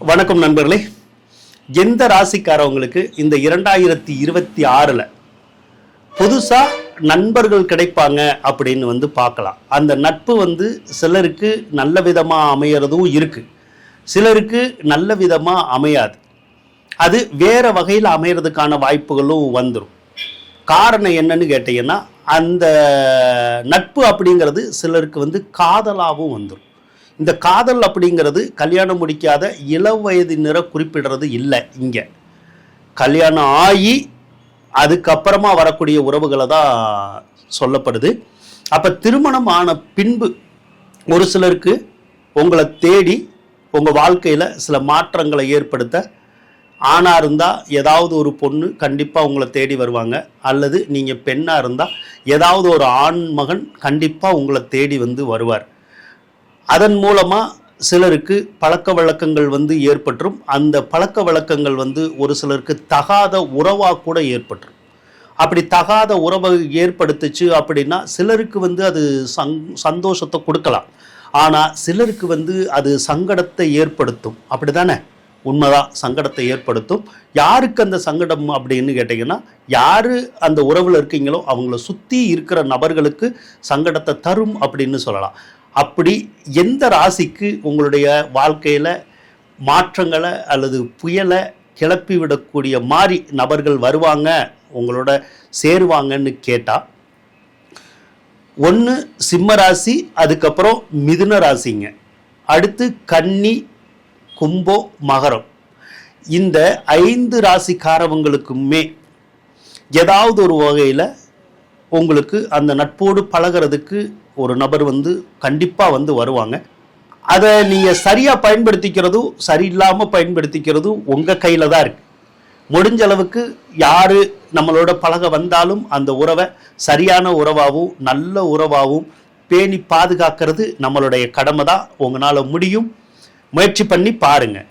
வணக்கம் நண்பர்களே. எந்த ராசிக்காரவங்களுக்கு இந்த 2026 புதுசா நண்பர்கள் கிடைப்பாங்க அப்படின்னு பார்க்கலாம். அந்த நட்பு சிலருக்கு நல்ல விதமா அமையறதும் இருக்கு, சிலருக்கு நல்ல விதமா அமையாது. அது வேற வகையில் அமையறதுக்கான வாய்ப்புகளும் வந்துடும். காரணம் என்னன்னு கேட்டீங்கன்னா, அந்த நட்பு அப்படிங்கிறது சிலருக்கு காதலாகவும் வந்துடும். இந்த காதல் அப்படிங்கிறது கல்யாணம் முடிக்காத இளவயதினரை குறிப்பிடுறது இல்லை. இங்கே கல்யாணம் ஆகி அதுக்கப்புறமா வரக்கூடிய உறவுகளை தான் சொல்லப்படுது. அப்போ திருமணம் ஆன பின்பு ஒரு சிலருக்கு உங்களை தேடி உங்கள் வாழ்க்கையில் சில மாற்றங்களை ஏற்படுத்த ஆணாக இருந்தால் ஏதாவது ஒரு பொண்ணு கண்டிப்பாக உங்களை தேடி வருவாங்க, அல்லது நீங்கள் பெண்ணாக இருந்தால் ஏதாவது ஒரு ஆண் மகன் கண்டிப்பாக உங்களை தேடி வருவார். அதன் மூலமாக சிலருக்கு பழக்க வழக்கங்கள் ஏற்பட்டுரும். அந்த பழக்க வழக்கங்கள் ஒரு சிலருக்கு தகாத உறவாக கூட ஏற்பட்டுரும். அப்படி தகாத உறவை ஏற்படுத்துச்சு அப்படின்னா சிலருக்கு அது சந்தோஷத்தை கொடுக்கலாம், ஆனால் சிலருக்கு அது சங்கடத்தை ஏற்படுத்தும். அப்படி தானே? உண்மைதான், சங்கடத்தை ஏற்படுத்தும். யாருக்கு அந்த சங்கடம் அப்படின்னு கேட்டிங்கன்னா, யார் அந்த உறவில் இருக்கீங்களோ அவங்கள சுற்றி இருக்கிற நபர்களுக்கு சங்கடத்தை தரும் அப்படின்னு சொல்லலாம். அப்படி எந்த ராசிக்கு உங்களுடைய வாழ்க்கையில் மாற்றங்களை அல்லது புயலை கிளப்பி விடக்கூடிய மாதிரி நபர்கள் வருவாங்க, உங்களோட சேருவாங்கன்னு கேட்டால், ஒன்று சிம்ம ராசி, அதுக்கப்புறம் மிதுன ராசிங்க, அடுத்து கன்னி, கும்பம், மகரம். இந்த 5 ராசிக்காரவங்களுக்குமே ஏதாவது ஒரு வகையில் உங்களுக்கு அந்த நட்போடு பழகிறதுக்கு ஒரு நபர் கண்டிப்பாக வருவாங்க. அதை நீங்கள் சரியாக பயன்படுத்திக்கிறதும் சரியில்லாமல் பயன்படுத்திக்கிறதும் உங்கள் கையில் தான் இருக்குது. முடிஞ்ச அளவுக்கு யார் நம்மளோட பழக வந்தாலும் அந்த உறவை சரியான உறவாகவும் நல்ல உறவாகவும் பேணி பாதுகாக்கிறது நம்மளுடைய கடமை தான். உங்களால் முடியும், முயற்சி பண்ணி பாருங்கள்.